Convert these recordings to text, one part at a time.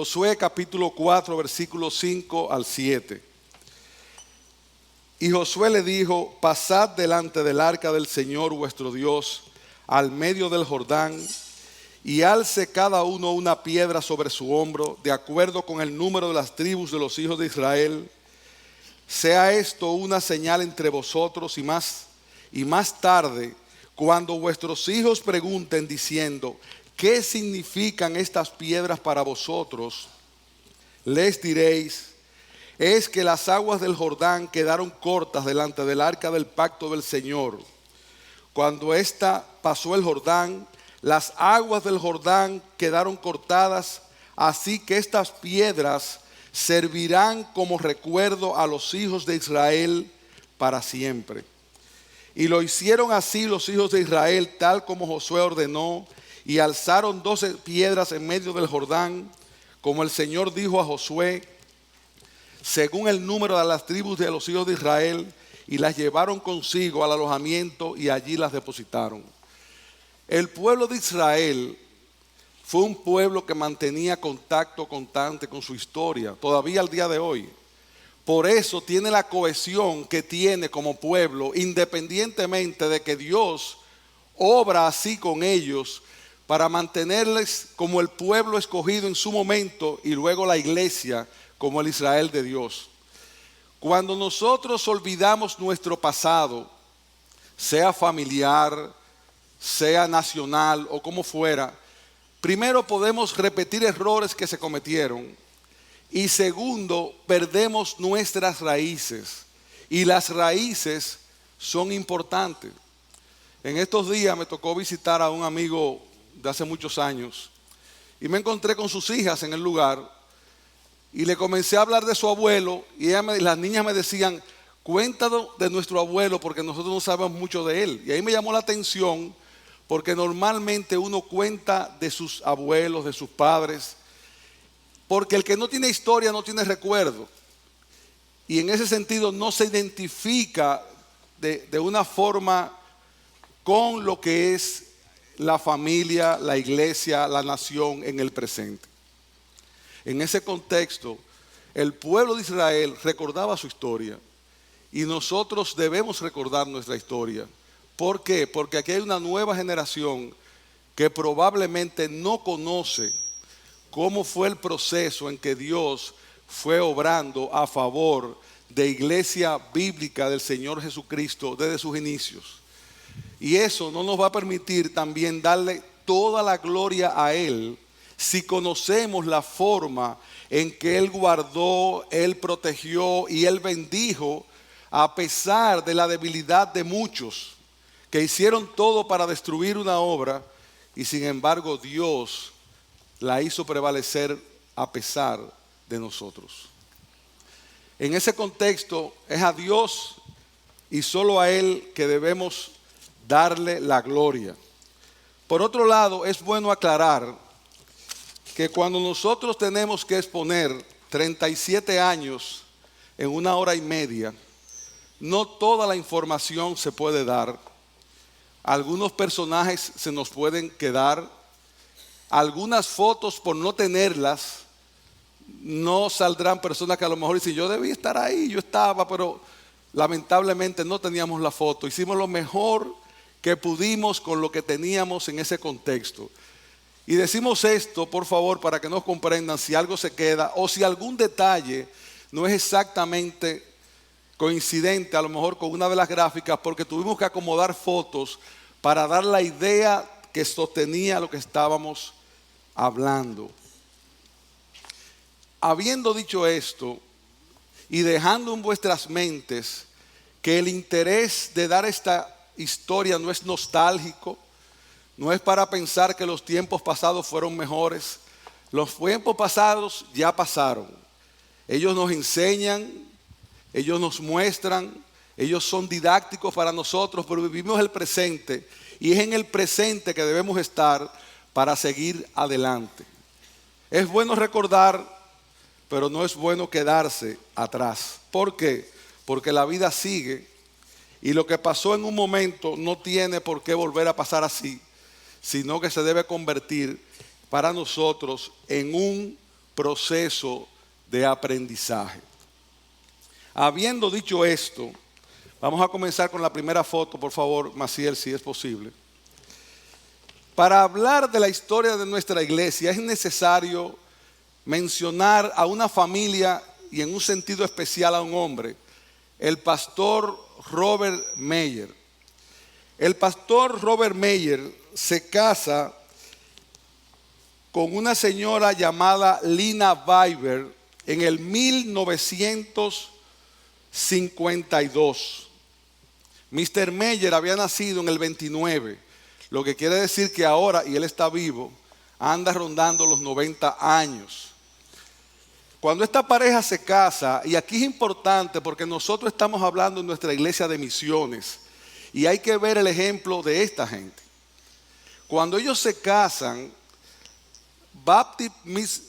Josué capítulo 4, versículos 5 al 7. Y Josué le dijo: pasad delante del arca del Señor vuestro Dios al medio del Jordán, y alce cada uno una piedra sobre su hombro, de acuerdo con el número de las tribus de los hijos de Israel. Sea esto una señal entre vosotros, y más tarde, cuando vuestros hijos pregunten diciendo: ¿qué significan estas piedras para vosotros?, les diréis: es que las aguas del Jordán quedaron cortas delante del arca del pacto del Señor. Cuando ésta pasó el Jordán, las aguas del Jordán quedaron cortadas, así que estas piedras servirán como recuerdo a los hijos de Israel para siempre. Y lo hicieron así los hijos de Israel, tal como Josué ordenó, y alzaron 12 piedras en medio del Jordán, como el Señor dijo a Josué, según el número de las tribus de los hijos de Israel, y las llevaron consigo al alojamiento y allí las depositaron. El pueblo de Israel fue un pueblo que mantenía contacto constante con su historia, todavía al día de hoy. Por eso tiene la cohesión que tiene como pueblo, independientemente de que Dios obra así con ellos para mantenerles como el pueblo escogido en su momento y luego la iglesia como el Israel de Dios. Cuando nosotros olvidamos nuestro pasado, sea familiar, sea nacional o como fuera, primero podemos repetir errores que se cometieron, y segundo, perdemos nuestras raíces, y las raíces son importantes. En estos días me tocó visitar a un amigo de hace muchos años y me encontré con sus hijas en el lugar y le comencé a hablar de su abuelo, y las niñas me decían: cuéntanos de nuestro abuelo porque nosotros no sabemos mucho de él. Y ahí me llamó la atención, porque normalmente uno cuenta de sus abuelos, de sus padres, porque el que no tiene historia no tiene recuerdo, y en ese sentido no se identifica de una forma con lo que es la familia, la iglesia, la nación en el presente. En ese contexto, el pueblo de Israel recordaba su historia, y nosotros debemos recordar nuestra historia. ¿Por qué? Porque aquí hay una nueva generación que probablemente no conoce cómo fue el proceso en que Dios fue obrando a favor de iglesia bíblica del Señor Jesucristo desde sus inicios. Y eso no nos va a permitir también darle toda la gloria a Él si conocemos la forma en que Él guardó, Él protegió y Él bendijo, a pesar de la debilidad de muchos que hicieron todo para destruir una obra, y sin embargo Dios la hizo prevalecer a pesar de nosotros. En ese contexto es a Dios y solo a Él que debemos darle la gloria. Por otro lado, es bueno aclarar que cuando nosotros tenemos que exponer 37 años en 1 hora y media, no toda la información se puede dar. Algunos personajes se nos pueden quedar, algunas fotos, por no tenerlas, no saldrán personas que a lo mejor dicen: yo debí estar ahí, yo estaba, pero lamentablemente no teníamos la foto. Hicimos lo mejor que pudimos con lo que teníamos en ese contexto. Y decimos esto, por favor, para que nos comprendan si algo se queda o si algún detalle no es exactamente coincidente a lo mejor con una de las gráficas, porque tuvimos que acomodar fotos para dar la idea que sostenía lo que estábamos hablando. Habiendo dicho esto y dejando en vuestras mentes que el interés de dar esta historia no es nostálgico, no es para pensar que los tiempos pasados fueron mejores. Los tiempos pasados ya pasaron. Ellos nos enseñan, ellos nos muestran, ellos son didácticos para nosotros, pero vivimos el presente, y es en el presente que debemos estar para seguir adelante. Es bueno recordar, pero no es bueno quedarse atrás. ¿Por qué? Porque la vida sigue, y lo que pasó en un momento no tiene por qué volver a pasar así, sino que se debe convertir para nosotros en un proceso de aprendizaje. Habiendo dicho esto, vamos a comenzar con la primera foto, por favor, Maciel, si es posible. Para hablar de la historia de nuestra iglesia es necesario mencionar a una familia y en un sentido especial a un hombre, el pastor Robert Meyer. El pastor Robert Meyer se casa con una señora llamada Lina Weiber en el 1952. Mr. Meyer había nacido en el 29, lo que quiere decir que ahora, y él está vivo, anda rondando los 90 años. Cuando esta pareja se casa, y aquí es importante porque nosotros estamos hablando en nuestra iglesia de misiones, y hay que ver el ejemplo de esta gente. Cuando ellos se casan, Baptist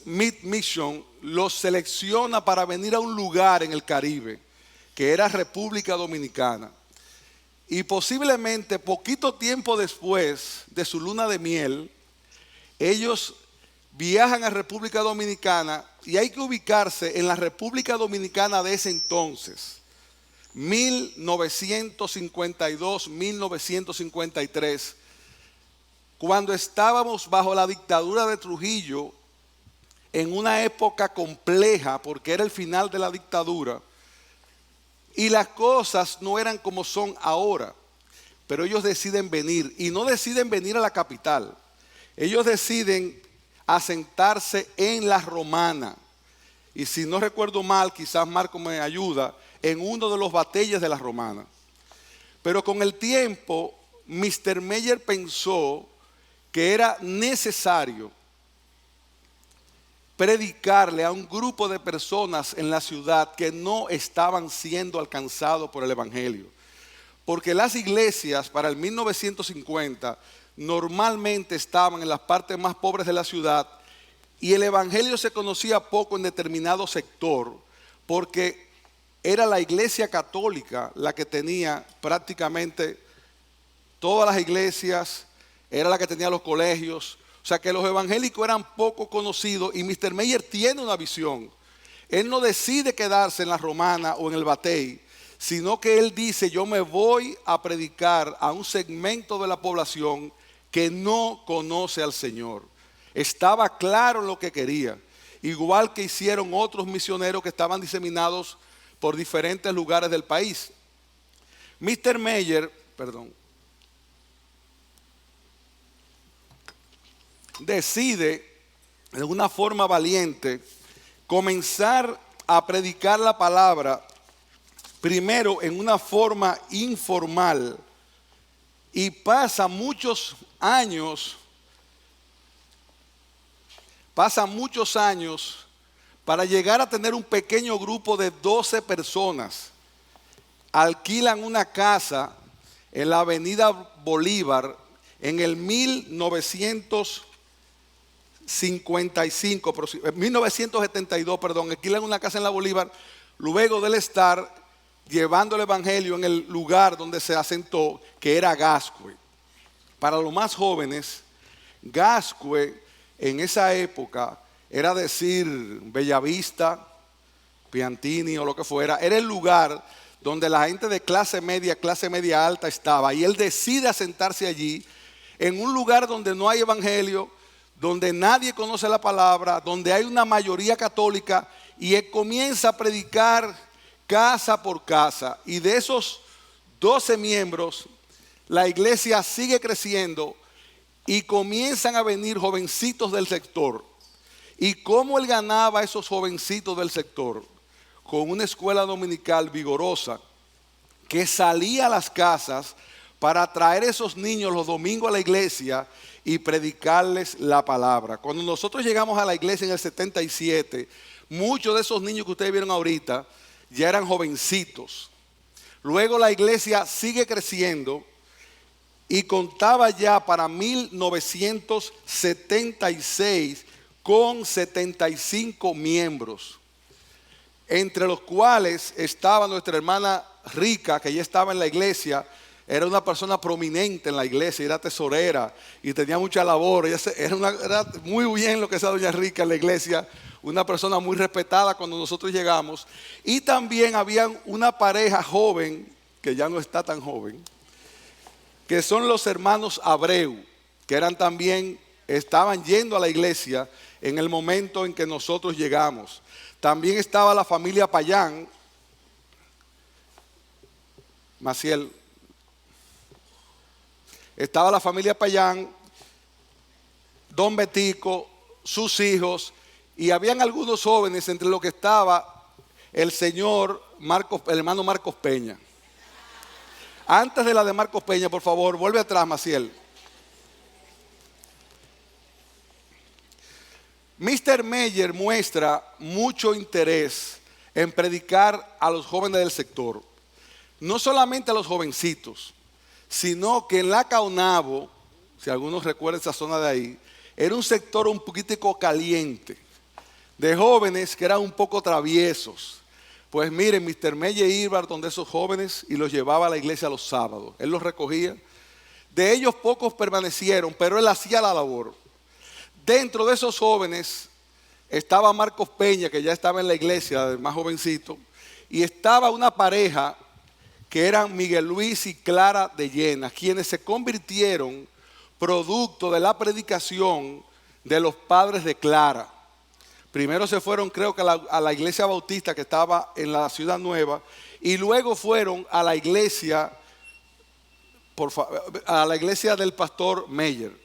Mission los selecciona para venir a un lugar en el Caribe, que era República Dominicana. Y posiblemente poquito tiempo después de su luna de miel, ellos viajan a República Dominicana y hay que ubicarse en la República Dominicana de ese entonces, 1952, 1953, cuando estábamos bajo la dictadura de Trujillo, en una época compleja porque era el final de la dictadura y las cosas no eran como son ahora, pero ellos deciden venir y no deciden venir a la capital, ellos deciden asentarse en la Romana y si no recuerdo mal, quizás Marco me ayuda, en uno de los batalles de la Romana. Pero con el tiempo Mr. Meyer pensó que era necesario predicarle a un grupo de personas en la ciudad que no estaban siendo alcanzados por el Evangelio. Porque las iglesias para el 1950 normalmente estaban en las partes más pobres de la ciudad y el Evangelio se conocía poco en determinado sector porque era la iglesia católica la que tenía prácticamente todas las iglesias, era la que tenía los colegios. O sea que los evangélicos eran poco conocidos y Mr. Meyer tiene una visión. Él no decide quedarse en la Romana o en el Batey, sino que él dice, yo me voy a predicar a un segmento de la población que no conoce al Señor. Estaba claro en lo que quería, igual que hicieron otros misioneros que estaban diseminados por diferentes lugares del país. Mr. Meyer, decide de una forma valiente comenzar a predicar la palabra primero en una forma informal y pasa muchos años para llegar a tener un pequeño grupo de 12 personas. Alquilan una casa en la avenida Bolívar en el 1972, alquilan una casa en la Bolívar, luego de él estar llevando el evangelio en el lugar donde se asentó, que era Gascue. Para los más jóvenes, Gascue en esa época era decir Bellavista, Piantini o lo que fuera, era el lugar donde la gente de clase media alta estaba, y él decide asentarse allí, en un lugar donde no hay evangelio, donde nadie conoce la palabra, donde hay una mayoría católica, y él comienza a predicar casa por casa. Y de esos 12 miembros, la iglesia sigue creciendo y comienzan a venir jovencitos del sector. ¿Y cómo él ganaba a esos jovencitos del sector? Con una escuela dominical vigorosa que salía a las casas para traer a esos niños los domingos a la iglesia y predicarles la palabra. Cuando nosotros llegamos a la iglesia en el 77, muchos de esos niños que ustedes vieron ahorita ya eran jovencitos. Luego la iglesia sigue creciendo y contaba ya para 1976 con 75 miembros, entre los cuales estaba nuestra hermana Rica, que ya estaba en la iglesia. Era una persona prominente en la iglesia, era tesorera y tenía mucha labor. Era muy bien lo que hacía doña Rica en la iglesia, una persona muy respetada cuando nosotros llegamos. Y también había una pareja joven, que ya no está tan joven, que son los hermanos Abreu, que eran también, estaban yendo a la iglesia en el momento en que nosotros llegamos. También estaba la familia Payán, Maciel. Estaba la familia Payán, don Betico, sus hijos, y habían algunos jóvenes entre los que estaba el señor Marcos, el hermano Marcos Peña. Antes de la de Marcos Peña, por favor, vuelve atrás, Maciel. Mr. Meyer muestra mucho interés en predicar a los jóvenes del sector. No solamente a los jovencitos, sino que en la Caonabo, si algunos recuerdan esa zona de ahí, era un sector un poquitico caliente, de jóvenes que eran un poco traviesos. Pues miren, Mr. Meyer iba donde esos jóvenes y los llevaba a la iglesia los sábados. Él los recogía. De ellos pocos permanecieron, pero él hacía la labor. Dentro de esos jóvenes estaba Marcos Peña, que ya estaba en la iglesia, el más jovencito, y estaba una pareja que eran Miguel Luis y Clara de Llenas, quienes se convirtieron producto de la predicación de los padres de Clara. Primero se fueron, creo que a la iglesia bautista que estaba en la Ciudad Nueva, y luego fueron a la iglesia, a la iglesia del pastor Meyer.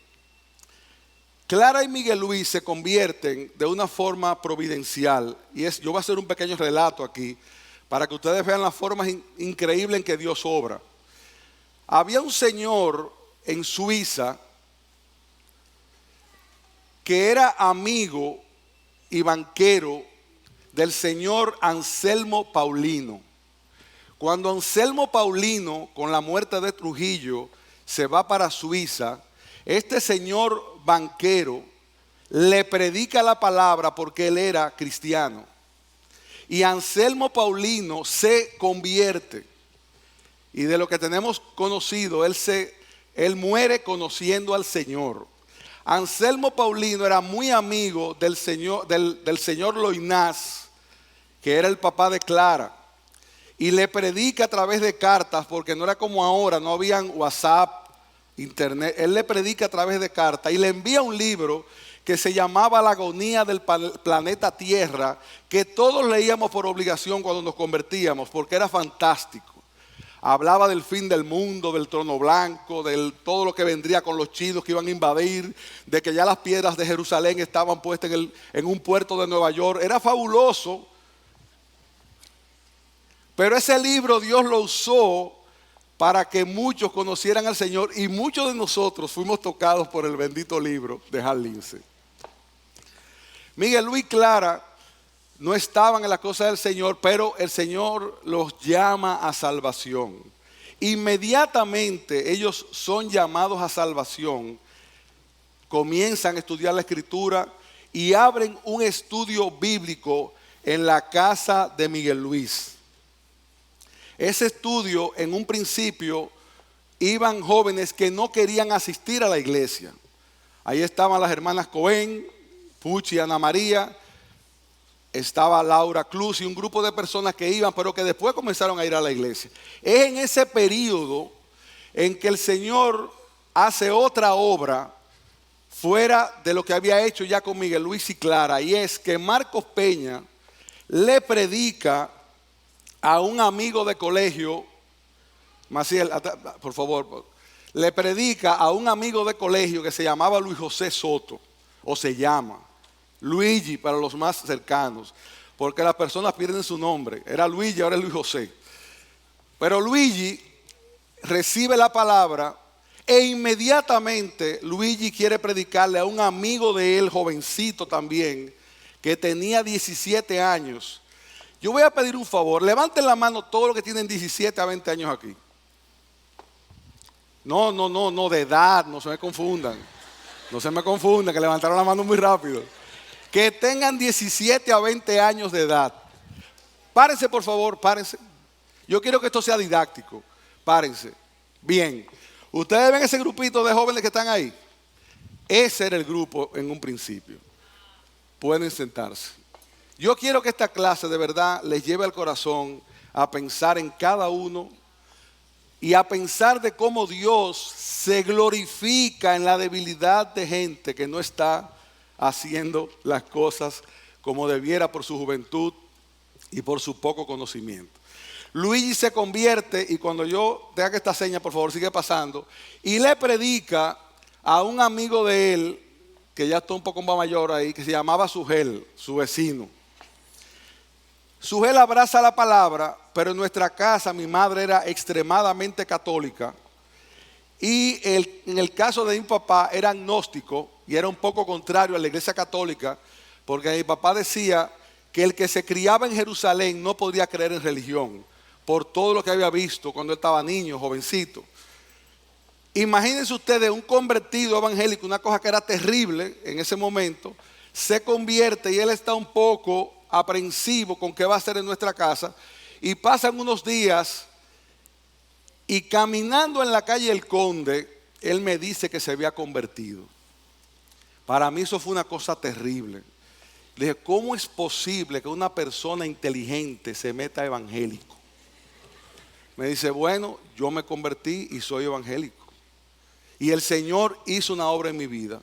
Clara y Miguel Luis se convierten de una forma providencial, y yo voy a hacer un pequeño relato aquí para que ustedes vean las formas increíbles en que Dios obra. Había un señor en Suiza que era amigo y banquero del señor Anselmo Paulino. Cuando Anselmo Paulino, con la muerte de Trujillo, se va para Suiza, este señor banquero le predica la palabra porque él era cristiano. Y Anselmo Paulino se convierte. Y de lo que tenemos conocido, él muere conociendo al Señor. Anselmo Paulino era muy amigo del señor Loinás, que era el papá de Clara. Y le predica a través de cartas, porque no era como ahora, no habían WhatsApp, internet. Él le predica a través de cartas y le envía un libro que se llamaba La agonía del planeta Tierra, que todos leíamos por obligación cuando nos convertíamos, porque era fantástico. Hablaba del fin del mundo, del trono blanco, de todo lo que vendría con los chinos que iban a invadir, de que ya las piedras de Jerusalén estaban puestas en un puerto de Nueva York. Era fabuloso. Pero ese libro Dios lo usó para que muchos conocieran al Señor, y muchos de nosotros fuimos tocados por el bendito libro de Hal Lindsey. Miguel Luis y Clara no estaban en la cosa del Señor, pero el Señor los llama a salvación. Inmediatamente ellos son llamados a salvación, comienzan a estudiar la Escritura y abren un estudio bíblico en la casa de Miguel Luis. Ese estudio, en un principio, iban jóvenes que no querían asistir a la iglesia. Ahí estaban las hermanas Cohen, Puchi y Ana María. Estaba Laura Cruz y un grupo de personas que iban, pero que después comenzaron a ir a la iglesia. Es en ese periodo en que el Señor hace otra obra fuera de lo que había hecho ya con Miguel Luis y Clara, y es que Marcos Peña le predica a un amigo de colegio, Maciel, por favor, le predica a un amigo de colegio que se llamaba Luis José Soto, o se llama Luigi para los más cercanos, porque las personas pierden su nombre. Era Luigi, ahora es Luis José. Pero Luigi recibe la palabra e inmediatamente Luigi quiere predicarle a un amigo de él, jovencito también, que tenía 17 años. Yo voy a pedir un favor, levanten la mano todos los que tienen 17 a 20 años aquí. No, de edad, no se me confundan. No se me confundan, que levantaron la mano muy rápido. Que tengan 17 a 20 años de edad. Párense, por favor, párense. Yo quiero que esto sea didáctico. Párense. Bien. Ustedes ven ese grupito de jóvenes que están ahí. Ese era el grupo en un principio. Pueden sentarse. Yo quiero que esta clase de verdad les lleve al corazón a pensar en cada uno y a pensar de cómo Dios se glorifica en la debilidad de gente que no está haciendo las cosas como debiera por su juventud y por su poco conocimiento. Luigi se convierte, y cuando yo tenga que esta seña, por favor, sigue pasando, y le predica a un amigo de él, que ya está un poco más mayor ahí, que se llamaba Sugel, su vecino. Sugel abraza la palabra, pero en nuestra casa mi madre era extremadamente católica y en el caso de mi papá era agnóstico y era un poco contrario a la iglesia católica, porque mi papá decía que el que se criaba en Jerusalén no podría creer en religión por todo lo que había visto cuando él estaba niño, jovencito. Imagínense ustedes un convertido evangélico, una cosa que era terrible en ese momento, se convierte y él está un poco aprensivo con qué va a hacer en nuestra casa, y pasan unos días y caminando en la calle El Conde, él me dice que se había convertido. Para mí eso fue una cosa terrible. Le dije, ¿cómo es posible que una persona inteligente se meta evangélico? Me dice, bueno, yo me convertí y soy evangélico. Y el Señor hizo una obra en mi vida.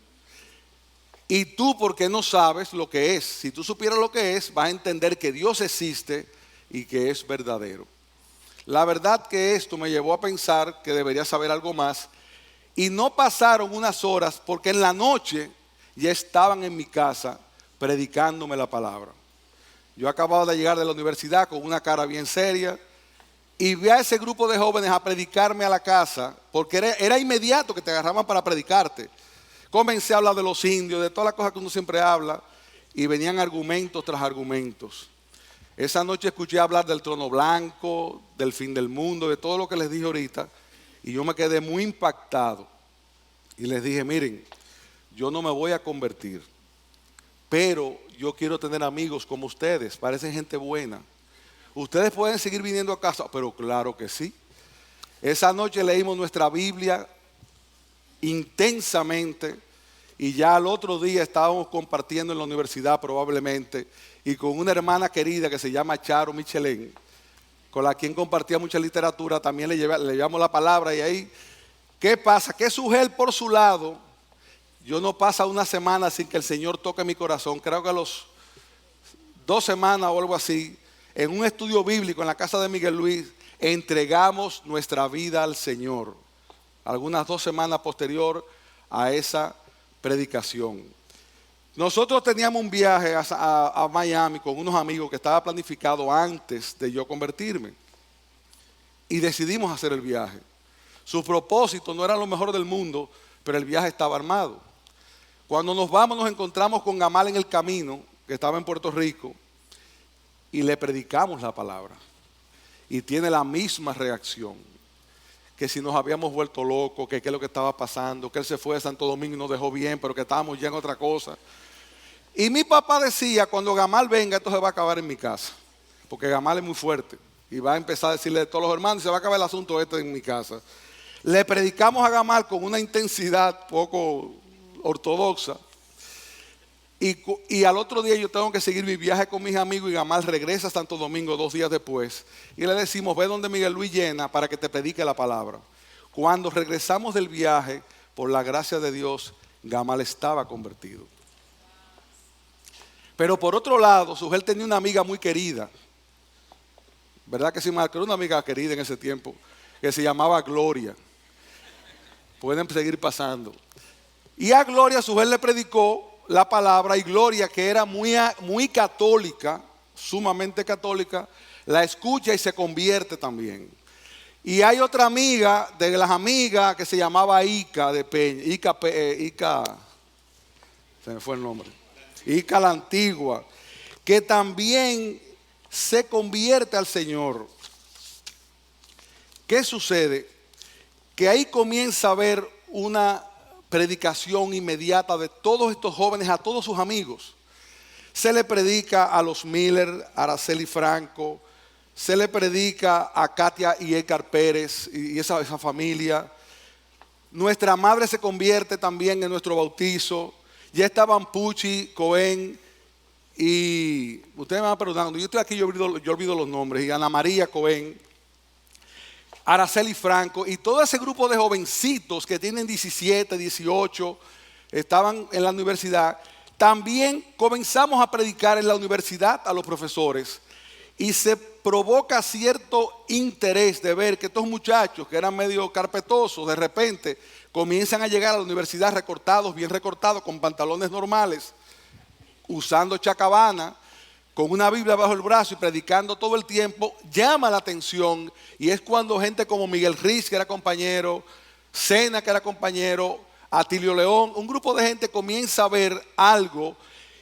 Y tú, porque no sabes lo que es, si tú supieras lo que es, vas a entender que Dios existe y que es verdadero. La verdad que esto me llevó a pensar que debería saber algo más. Y no pasaron unas horas porque en la noche ya estaban en mi casa predicándome la palabra. Yo acababa de llegar de la universidad con una cara bien seria y vi a ese grupo de jóvenes a predicarme a la casa, porque era inmediato que te agarraban para predicarte. Comencé a hablar de los indios, de todas las cosas que uno siempre habla, y venían argumentos tras argumentos. Esa noche escuché hablar del trono blanco, del fin del mundo, de todo lo que les dije ahorita, y yo me quedé muy impactado. Y les dije, miren, yo no me voy a convertir, pero yo quiero tener amigos como ustedes, parecen gente buena. Ustedes pueden seguir viniendo a casa, pero claro que sí. Esa noche leímos nuestra Biblia intensamente y ya al otro día estábamos compartiendo en la universidad probablemente y con una hermana querida que se llama Charo Michelén, con la quien compartía mucha literatura, también le llevamos la palabra. Y ahí, ¿qué pasa? Que Sugel por su lado, yo no pasa una semana sin que el Señor toque mi corazón. Creo que a los 2 semanas o algo así, en un estudio bíblico en la casa de Miguel Luis, entregamos nuestra vida al Señor. Algunas 2 semanas posterior a esa predicación. Nosotros teníamos un viaje a Miami con unos amigos que estaba planificado antes de yo convertirme. Y decidimos hacer el viaje. Su propósito no era lo mejor del mundo, pero el viaje estaba armado. Cuando nos vamos nos encontramos con Gamal en el camino, que estaba en Puerto Rico, y le predicamos la palabra. Y tiene la misma reacción. Que si nos habíamos vuelto locos, que qué es lo que estaba pasando, que él se fue de Santo Domingo y nos dejó bien, pero que estábamos ya en otra cosa. Y mi papá decía, cuando Gamal venga, esto se va a acabar en mi casa. Porque Gamal es muy fuerte. Y va a empezar a decirle a todos los hermanos, se va a acabar el asunto este en mi casa. Le predicamos a Gamal con una intensidad poco ortodoxa. Y al otro día yo tengo que seguir mi viaje con mis amigos y Gamal regresa a Santo Domingo 2 días después. Y le decimos, ve donde Miguel Luis Llena para que te predique la palabra. Cuando regresamos del viaje, por la gracia de Dios, Gamal estaba convertido. Pero por otro lado, Sugel tenía una amiga muy querida. ¿Verdad que sí, Marco? Era una amiga querida en ese tiempo, que se llamaba Gloria. Pueden seguir pasando. Y a Gloria Sugel le predicó la palabra, y Gloria, que era muy católica, sumamente católica, la escucha y se convierte también. Y hay otra amiga de las amigas que se llamaba Ica de Peña, Ica, se me fue el nombre, Ica la Antigua, que también se convierte al Señor. ¿Qué sucede? Que ahí comienza a haber una predicación inmediata de todos estos jóvenes a todos sus amigos. Se le predica a los Miller, a Araceli Franco, se le predica a Katia y Edgar Pérez y esa familia. Nuestra madre se convierte también en nuestro bautizo. Ya estaban Puchi, Cohen Y ustedes me van preguntando, yo estoy aquí, yo olvido los nombres, y Ana María Cohen, Araceli Franco, y todo ese grupo de jovencitos que tienen 17, 18, estaban en la universidad. También comenzamos a predicar en la universidad a los profesores y se provoca cierto interés de ver que estos muchachos que eran medio carpetosos de repente comienzan a llegar a la universidad recortados, bien recortados, con pantalones normales, usando chacabana, con una Biblia bajo el brazo y predicando todo el tiempo. Llama la atención, y es cuando gente como Miguel Riz, que era compañero, Sena, que era compañero, Atilio León, un grupo de gente comienza a ver algo,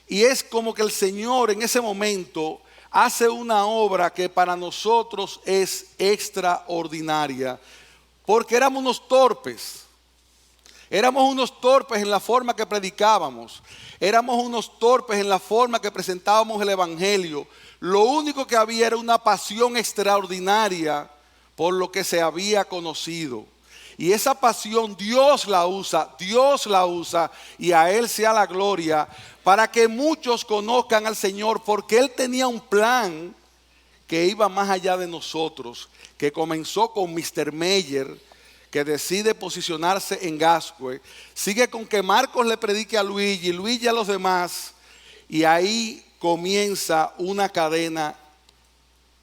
y es como que el Señor en ese momento hace una obra que para nosotros es extraordinaria, porque éramos unos torpes. Éramos unos torpes en la forma que predicábamos. Éramos unos torpes en la forma que presentábamos el Evangelio. Lo único que había era una pasión extraordinaria por lo que se había conocido. Y esa pasión Dios la usa y a Él sea la gloria para que muchos conozcan al Señor, porque Él tenía un plan que iba más allá de nosotros, que comenzó con Mr. Meyer, que decide posicionarse en Gascue, sigue con que Marcos le predique a Luigi, Luigi a los demás, y ahí comienza una cadena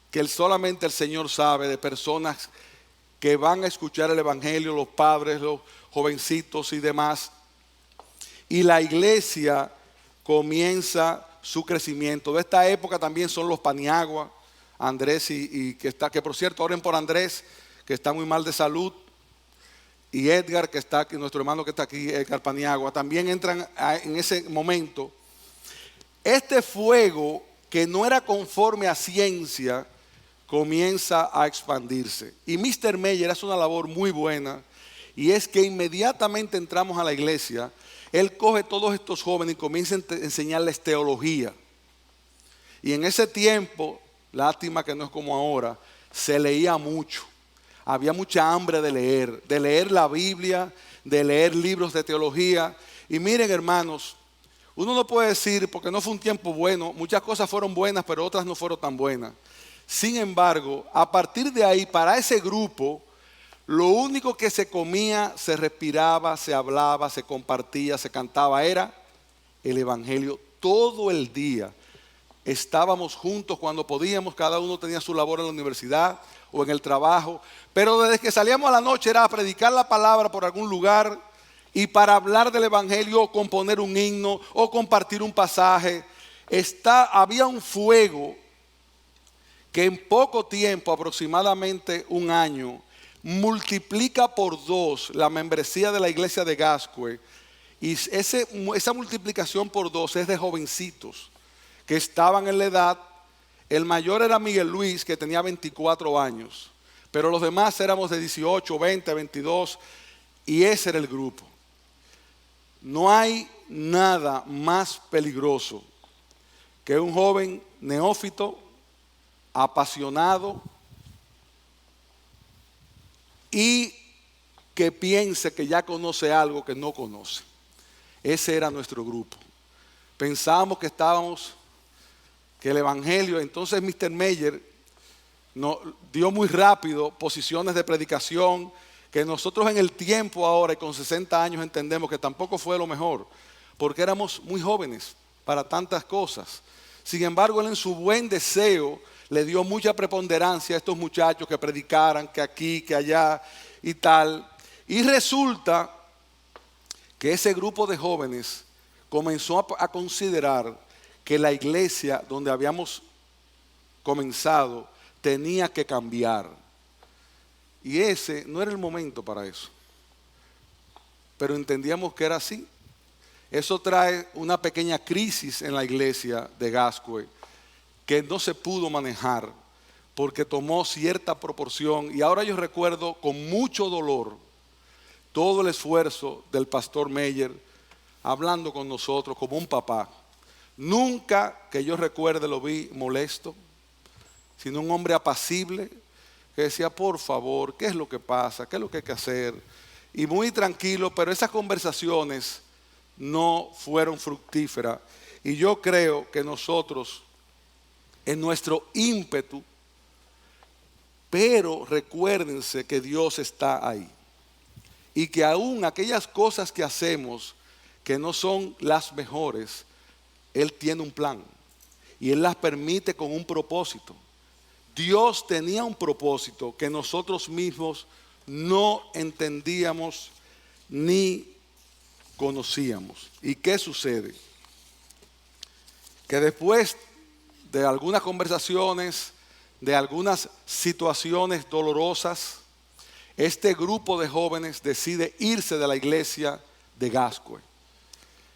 que solamente el Señor sabe, de personas que van a escuchar el Evangelio, los padres, los jovencitos y demás. Y la iglesia comienza su crecimiento. De esta época también son los Paniagua, Andrés y que por cierto, oren por Andrés, que está muy mal de salud. Y Edgar, que está aquí, nuestro hermano que está aquí, Edgar Paniagua, también entran en ese momento. Este fuego, que no era conforme a ciencia, comienza a expandirse. Y Mr. Meyer hace una labor muy buena, y es que inmediatamente entramos a la iglesia, él coge todos estos jóvenes y comienza a enseñarles teología. Y en ese tiempo, lástima que no es como ahora, se leía mucho. Había mucha hambre de leer la Biblia, de leer libros de teología. Y miren, hermanos, uno no puede decir, porque no fue un tiempo bueno, muchas cosas fueron buenas, pero otras no fueron tan buenas. Sin embargo, a partir de ahí, para ese grupo, lo único que se comía, se respiraba, se hablaba, se compartía, se cantaba, era el Evangelio. Todo el día estábamos juntos cuando podíamos, cada uno tenía su labor en la universidad o en el trabajo, pero desde que salíamos a la noche era a predicar la palabra por algún lugar, y para hablar del Evangelio o componer un himno o compartir un pasaje. Había un fuego que en poco tiempo, aproximadamente un año, multiplica por 2 la membresía de la iglesia de Gascue. Y esa multiplicación por 2 es de jovencitos que estaban en la edad. El mayor era Miguel Luis, que tenía 24 años, pero los demás éramos de 18, 20, 22, y ese era el grupo. No hay nada más peligroso que un joven neófito, apasionado, y que piense que ya conoce algo que no conoce. Ese era nuestro grupo. Pensábamos que el Evangelio, entonces Mr. Meyer nos dio muy rápido posiciones de predicación que nosotros en el tiempo ahora y con 60 años entendemos que tampoco fue lo mejor, porque éramos muy jóvenes para tantas cosas. Sin embargo, él en su buen deseo le dio mucha preponderancia a estos muchachos que predicaran, que aquí, que allá y tal. Y resulta que ese grupo de jóvenes comenzó a considerar que la iglesia donde habíamos comenzado tenía que cambiar. Y ese no era el momento para eso. Pero entendíamos que era así. Eso trae una pequeña crisis en la iglesia de Gascue que no se pudo manejar porque tomó cierta proporción. Y ahora yo recuerdo con mucho dolor todo el esfuerzo del pastor Meyer hablando con nosotros como un papá. Nunca que yo recuerde lo vi molesto, sino un hombre apacible que decía, por favor, ¿qué es lo que pasa? ¿Qué es lo que hay que hacer? Y muy tranquilo, pero esas conversaciones no fueron fructíferas. Y yo creo que nosotros, en nuestro ímpetu, pero recuérdense que Dios está ahí. Y que aún aquellas cosas que hacemos que no son las mejores, Él tiene un plan. Y Él las permite con un propósito. Dios tenía un propósito que nosotros mismos no entendíamos ni conocíamos. ¿Y qué sucede? Que después de algunas conversaciones, de algunas situaciones dolorosas, este grupo de jóvenes decide irse de la iglesia de Gascue.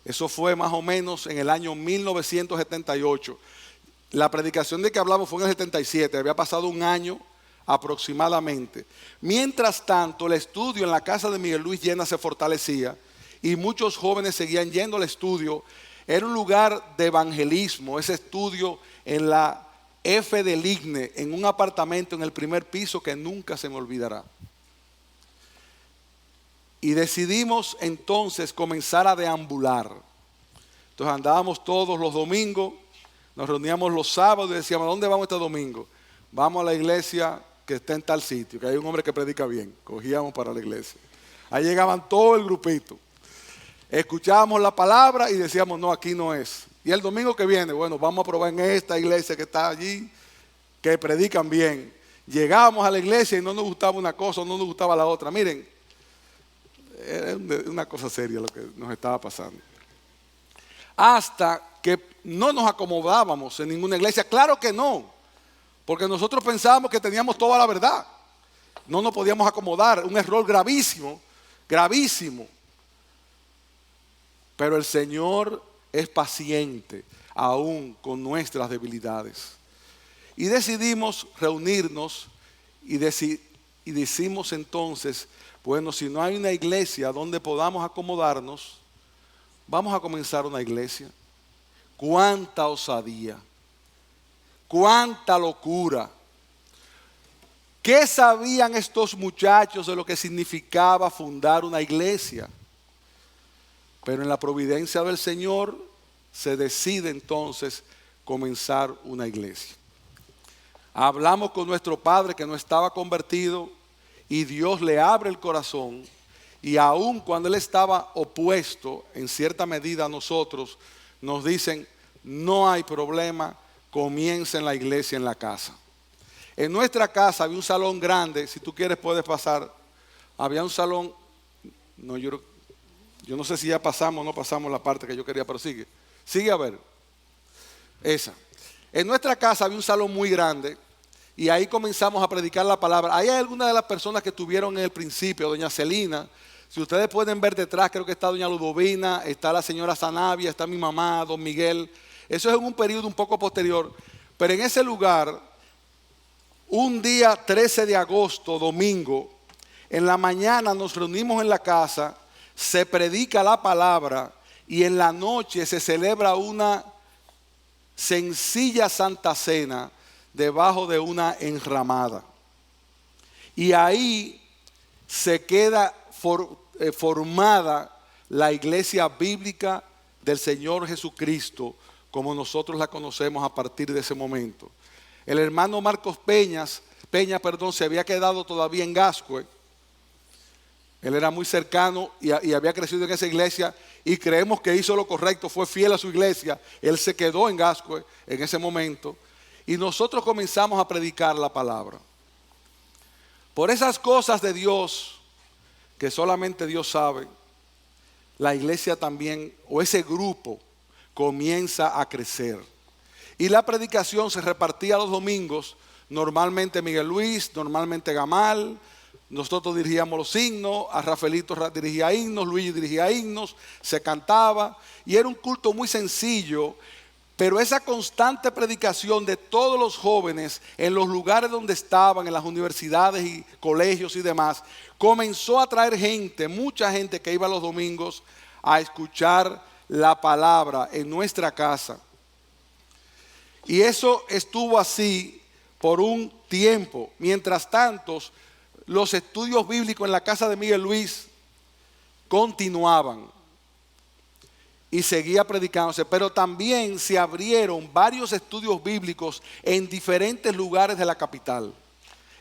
Eso fue más o menos en el año 1978. La predicación de que hablamos fue en el 77, había pasado un año aproximadamente. Mientras tanto, el estudio en la casa de Miguel Luis Llena se fortalecía y muchos jóvenes seguían yendo al estudio. Era un lugar de evangelismo, ese estudio en la F del IGNE, en un apartamento en el primer piso que nunca se me olvidará. Y decidimos entonces comenzar a deambular. Entonces andábamos todos los domingos, nos reuníamos los sábados y decíamos, ¿a dónde vamos este domingo? Vamos a la iglesia que está en tal sitio, que hay un hombre que predica bien. Cogíamos para la iglesia. Ahí llegaban todo el grupito. Escuchábamos la palabra y decíamos, no, aquí no es. Y el domingo que viene, bueno, vamos a probar en esta iglesia que está allí, que predican bien. Llegábamos a la iglesia y no nos gustaba una cosa, no nos gustaba la otra. Miren, era una cosa seria lo que nos estaba pasando. Hasta que no nos acomodábamos en ninguna iglesia. Claro que no, porque nosotros pensábamos que teníamos toda la verdad. No nos podíamos acomodar, un error gravísimo, gravísimo. Pero el Señor es paciente aún con nuestras debilidades. Y decidimos reunirnos y decimos entonces, bueno, si no hay una iglesia donde podamos acomodarnos, vamos a comenzar una iglesia. Cuánta osadía, cuánta locura. ¿Qué sabían estos muchachos de lo que significaba fundar una iglesia? Pero en la providencia del Señor se decide entonces comenzar una iglesia. Hablamos con nuestro padre que no estaba convertido y Dios le abre el corazón. Y aun cuando él estaba opuesto en cierta medida a nosotros, nos dicen, no hay problema, comiencen la iglesia en la casa. En nuestra casa había un salón grande, si tú quieres puedes pasar. Había un salón, no, yo no sé si ya pasamos o no pasamos la parte que yo quería, pero sigue a ver. Esa. En nuestra casa había un salón muy grande y ahí comenzamos a predicar la palabra. Ahí hay algunas de las personas que estuvieron en el principio, doña Celina. Si ustedes pueden ver detrás, creo que está doña Ludovina, está la señora Sanavia, está mi mamá, don Miguel. Eso es en un periodo un poco posterior. Pero en ese lugar, un día 13 de agosto, domingo, en la mañana nos reunimos en la casa, se predica la palabra y en la noche se celebra una sencilla santa cena debajo de una enramada. Y ahí se queda formada la iglesia bíblica del Señor Jesucristo, como nosotros la conocemos a partir de ese momento. El hermano Marcos Peña, se había quedado todavía en Gascue. Él era muy cercano y había crecido en esa iglesia y creemos que hizo lo correcto, fue fiel a su iglesia. Él se quedó en Gascue en ese momento y nosotros comenzamos a predicar la palabra. Por esas cosas de Dios que solamente Dios sabe, la iglesia también, o ese grupo, comienza a crecer. Y la predicación se repartía los domingos, normalmente Miguel Luis, normalmente Gamal, nosotros dirigíamos los himnos, a Rafaelito dirigía himnos, Luigi dirigía himnos, se cantaba, y era un culto muy sencillo, pero esa constante predicación de todos los jóvenes en los lugares donde estaban, en las universidades y colegios y demás, comenzó a traer gente, mucha gente que iba los domingos a escuchar la palabra en nuestra casa. Y eso estuvo así por un tiempo. Mientras tanto, los estudios bíblicos en la casa de Miguel Luis continuaban. y seguía predicándose, pero también se abrieron varios estudios bíblicos en diferentes lugares de la capital.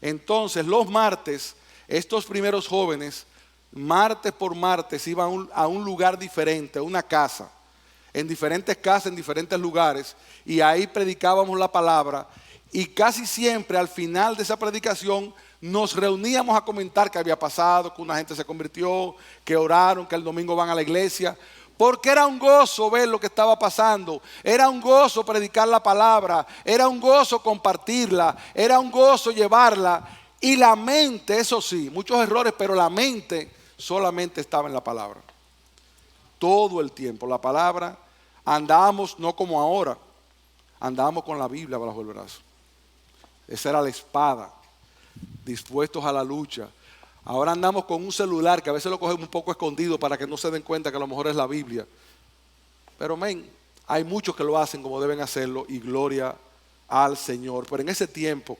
Entonces, los martes, estos primeros jóvenes, martes por martes, iban a un lugar diferente, a una casa, en diferentes casas, en diferentes lugares, y ahí predicábamos la palabra, y casi siempre al final de esa predicación nos reuníamos a comentar qué había pasado, que una gente se convirtió, que oraron, que el domingo van a la iglesia, porque era un gozo ver lo que estaba pasando, era un gozo predicar la palabra, era un gozo compartirla, era un gozo llevarla, y la mente, eso sí, muchos errores, pero la mente solamente estaba en la palabra. Todo el tiempo, la palabra, andábamos no como ahora, andábamos con la Biblia bajo el brazo. Esa era la espada, dispuestos a la lucha. Ahora andamos con un celular que a veces lo cogemos un poco escondido para que no se den cuenta que a lo mejor es la Biblia. Pero hay muchos que lo hacen como deben hacerlo y gloria al Señor. Pero en ese tiempo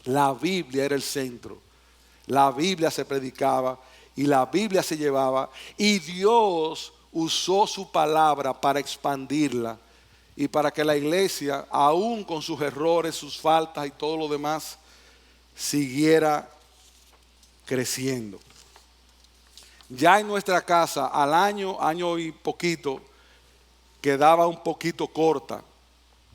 la Biblia era el centro. La Biblia se predicaba y la Biblia se llevaba y Dios usó su palabra para expandirla y para que la iglesia, aún con sus errores, sus faltas y todo lo demás, siguiera creciendo. Ya en nuestra casa, al año y poquito, quedaba un poquito corta.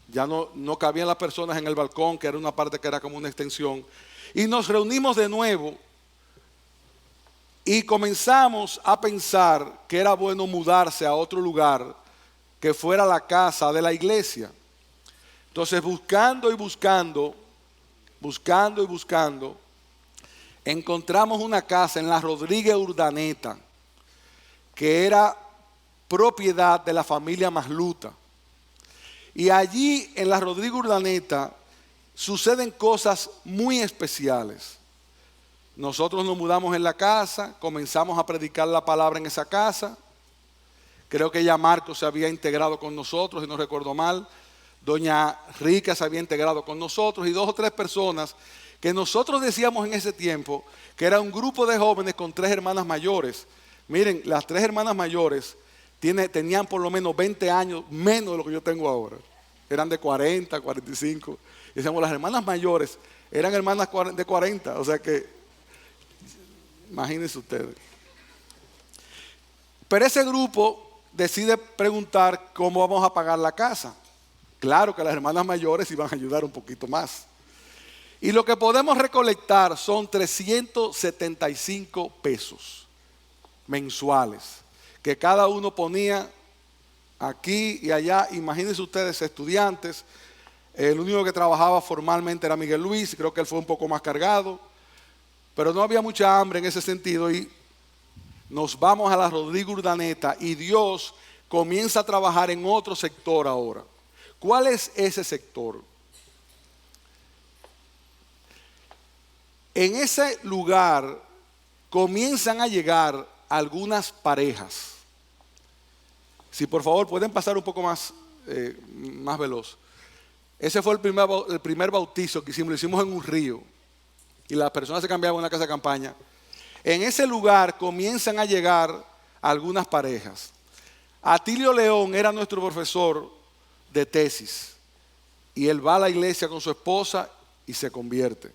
Ya no cabían las personas en el balcón, que era una parte que era como una extensión. Y nos reunimos de nuevo y comenzamos a pensar que era bueno mudarse a otro lugar que fuera la casa de la iglesia. Entonces, buscando, encontramos una casa en la Rodríguez Urdaneta que era propiedad de la familia Masluta. Y allí en la Rodríguez Urdaneta suceden cosas muy especiales. Nosotros nos mudamos en la casa, comenzamos a predicar la palabra en esa casa. Creo que ya Marco se había integrado con nosotros, si no recuerdo mal. Doña Rica se había integrado con nosotros y 2 o 3 personas que nosotros decíamos en ese tiempo que era un grupo de jóvenes con 3 hermanas mayores. Miren, las 3 hermanas mayores tenían por lo menos 20 años menos de lo que yo tengo ahora. Eran de 40, 45. Y decíamos, las hermanas mayores eran hermanas de 40. O sea que, imagínense ustedes. Pero ese grupo decide preguntar cómo vamos a pagar la casa. Claro que las hermanas mayores iban a ayudar un poquito más. Y lo que podemos recolectar son 375 pesos mensuales, que cada uno ponía aquí y allá. Imagínense ustedes, estudiantes. El único que trabajaba formalmente era Miguel Luis, creo que él fue un poco más cargado, pero no había mucha hambre en ese sentido y nos vamos a la Rodríguez Urdaneta y Dios comienza a trabajar en otro sector ahora. ¿Cuál es ese sector? En ese lugar comienzan a llegar algunas parejas. Si por favor pueden pasar un poco más veloz. Ese fue el primer bautizo que hicimos, lo hicimos en un río. Y las personas se cambiaban en una casa de campaña. En ese lugar comienzan a llegar algunas parejas. Atilio León era nuestro profesor de tesis. Y él va a la iglesia con su esposa y se convierte.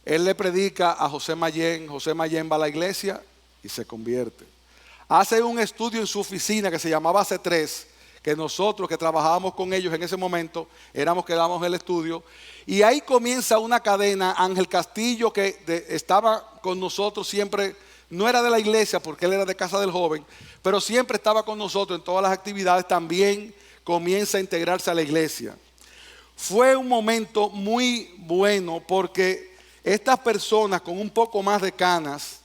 Él le predica a José Mayén va a la iglesia y se convierte. Hace un estudio en su oficina que se llamaba C3, que nosotros que trabajábamos con ellos en ese momento, éramos que dábamos el estudio, y ahí comienza una cadena. Ángel Castillo, que estaba con nosotros siempre, no era de la iglesia porque él era de Casa del Joven, pero siempre estaba con nosotros en todas las actividades, también comienza a integrarse a la iglesia. Fue un momento muy bueno porque estas personas con un poco más de canas,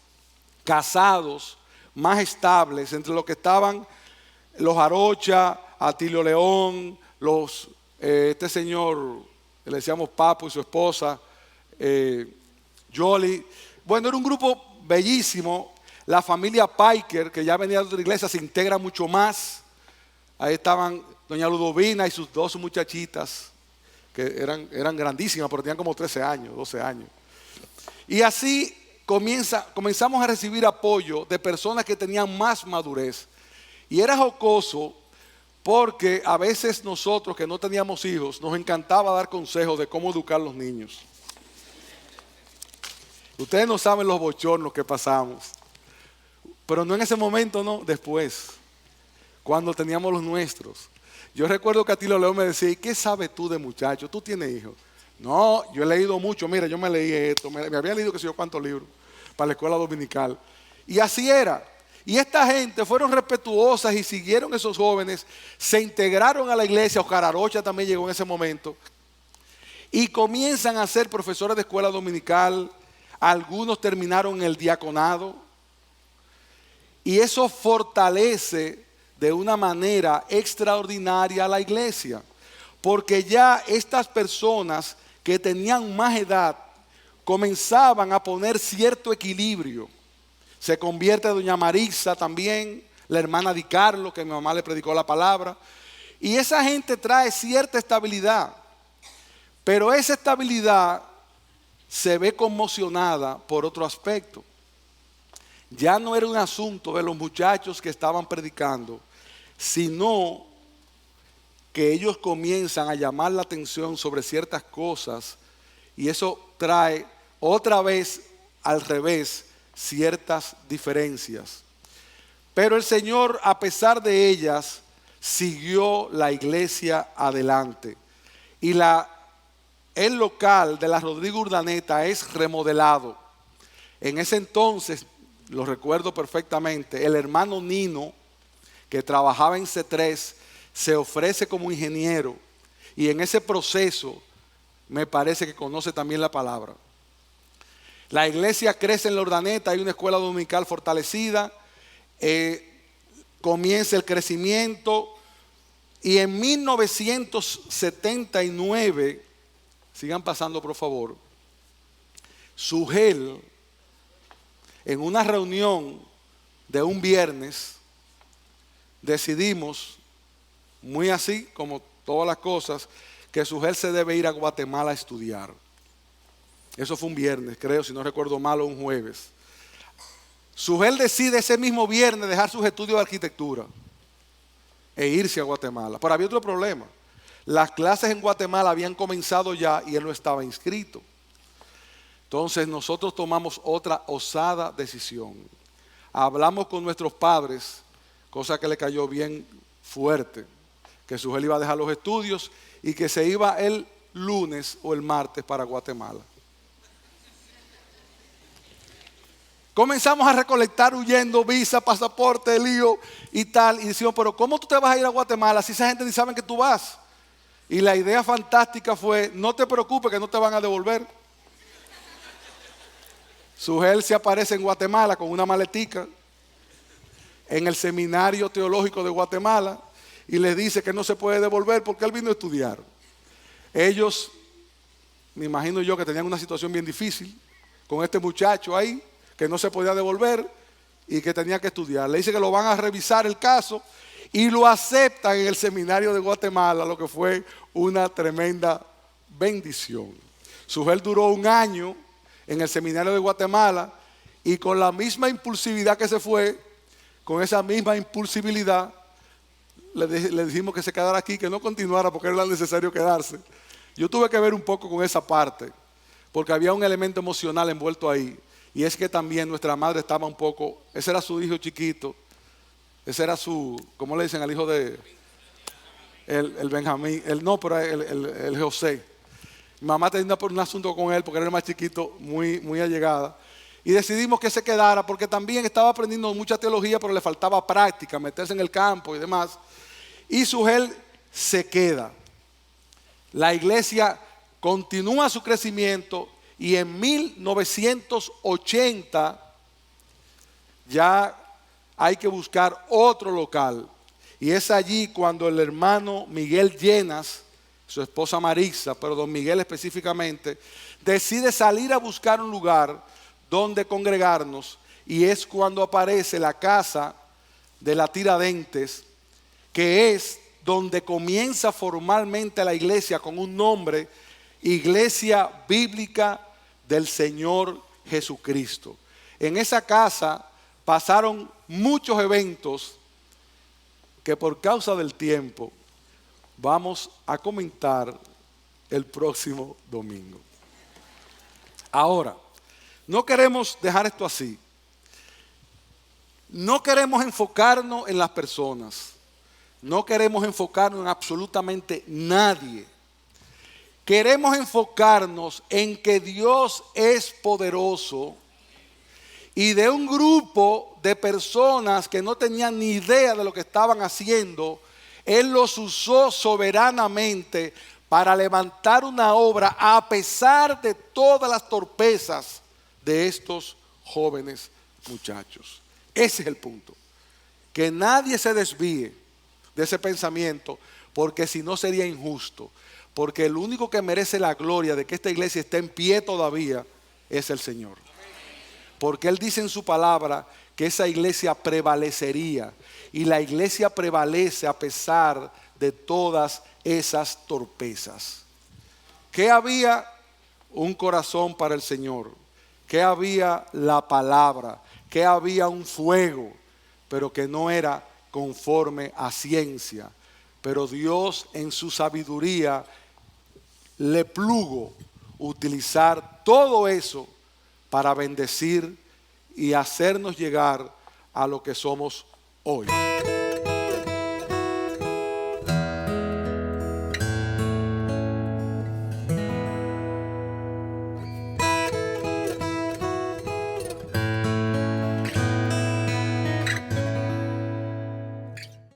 casados, más estables, entre los que estaban los Arocha, Atilio León, este señor, le decíamos Papo y su esposa, Yoli. Bueno, era un grupo bellísimo. La familia Piker, que ya venía de otra iglesia, se integra mucho más. Ahí estaban doña Ludovina y sus 2 muchachitas, que eran grandísimas, pero tenían como 13 años, 12 años. Y así comenzamos a recibir apoyo de personas que tenían más madurez. Y era jocoso porque a veces nosotros que no teníamos hijos nos encantaba dar consejos de cómo educar a los niños. Ustedes no saben los bochornos que pasamos, pero no en ese momento, no, después, cuando teníamos los nuestros. Yo recuerdo que Atilo León me decía, ¿y qué sabes tú de muchacho? ¿Tú tienes hijos? No, yo he leído mucho, mira, yo me leí esto, me había leído que sé yo cuántos libros para la escuela dominical. Y así era. Y esta gente fueron respetuosas y siguieron esos jóvenes, se integraron a la iglesia. Oscar Arocha también llegó en ese momento. Y comienzan a ser profesores de escuela dominical. Algunos terminaron en el diaconado. Y eso fortalece de una manera extraordinaria a la iglesia. Porque ya estas personas que tenían más edad comenzaban a poner cierto equilibrio. Se convierte doña Marisa también, la hermana Di Carlo, que mi mamá le predicó la palabra. Y esa gente trae cierta estabilidad. Pero esa estabilidad se ve conmocionada por otro aspecto. Ya no era un asunto de los muchachos que estaban predicando, sino que ellos comienzan a llamar la atención sobre ciertas cosas y eso trae otra vez al revés ciertas diferencias. Pero el Señor, a pesar de ellas, siguió la iglesia adelante. Y el local de la Rodrigo Urdaneta es remodelado. En ese entonces, lo recuerdo perfectamente, el hermano Nino, que trabajaba en C3, se ofrece como ingeniero. Y en ese proceso, me parece que conoce también la palabra. La iglesia crece en la Urdaneta, hay una escuela dominical fortalecida, comienza el crecimiento y en 1979, sigan pasando por favor, Sugel, en una reunión de un viernes, decidimos, muy así como todas las cosas, que Sugel se debe ir a Guatemala a estudiar. Eso fue un viernes, creo, si no recuerdo mal, o un jueves. Sugel decide ese mismo viernes dejar sus estudios de arquitectura e irse a Guatemala. Pero había otro problema. Las clases en Guatemala habían comenzado ya y él no estaba inscrito. Entonces nosotros tomamos otra osada decisión. Hablamos con nuestros padres, cosa que le cayó bien fuerte, que Sugel iba a dejar los estudios y que se iba el lunes o el martes para Guatemala. Comenzamos a recolectar huyendo, visa, pasaporte, lío y tal. Y decimos, pero ¿cómo tú te vas a ir a Guatemala si esa gente ni sabe que tú vas? Y la idea fantástica fue, no te preocupes que no te van a devolver. Sugel se aparece en Guatemala con una maletica en el seminario teológico de Guatemala y le dice que no se puede devolver porque él vino a estudiar. Ellos, me imagino yo que tenían una situación bien difícil con este muchacho ahí, que no se podía devolver y que tenía que estudiar. Le dice que lo van a revisar el caso y lo aceptan en el seminario de Guatemala, lo que fue una tremenda bendición. Sugel duró un año en el seminario de Guatemala y con la misma impulsividad que se fue, con esa misma impulsibilidad, le dijimos que se quedara aquí, que no continuara porque era necesario quedarse. Yo tuve que ver un poco con esa parte, porque había un elemento emocional envuelto ahí. Y es que también nuestra madre estaba un poco, ese era su hijo chiquito, ese era su, ¿cómo le dicen al hijo de? El Benjamín, el José. Mi mamá tenía un asunto con él porque era el más chiquito, muy, muy allegada. Y decidimos que se quedara porque también estaba aprendiendo mucha teología, pero le faltaba práctica, meterse en el campo y demás. Y Sugel se queda. La iglesia continúa su crecimiento. Y en 1980 ya hay que buscar otro local. Y es allí cuando el hermano Miguel Llenas, su esposa Marisa, pero don Miguel específicamente, decide salir a buscar un lugar donde congregarnos. Y es cuando aparece la casa de la Tiradentes, que es donde comienza formalmente la iglesia con un nombre, Iglesia Bíblica del Señor Jesucristo. En esa casa pasaron muchos eventos que por causa del tiempo vamos a comentar el próximo domingo. Ahora, no queremos dejar esto así. No queremos enfocarnos en las personas. No queremos enfocarnos en absolutamente nadie. Queremos enfocarnos en que Dios es poderoso y de un grupo de personas que no tenían ni idea de lo que estaban haciendo, Él los usó soberanamente para levantar una obra a pesar de todas las torpezas de estos jóvenes muchachos. Ese es el punto. Que nadie se desvíe de ese pensamiento, porque si no sería injusto. Porque el único que merece la gloria de que esta iglesia esté en pie todavía es el Señor. Porque Él dice en su palabra que esa iglesia prevalecería. Y la iglesia prevalece a pesar de todas esas torpezas. ¿Qué había? Un corazón para el Señor. ¿Qué había? La palabra. ¿Qué había? Un fuego. Pero que no era conforme a ciencia. Pero Dios en su sabiduría le plugo utilizar todo eso para bendecir y hacernos llegar a lo que somos hoy.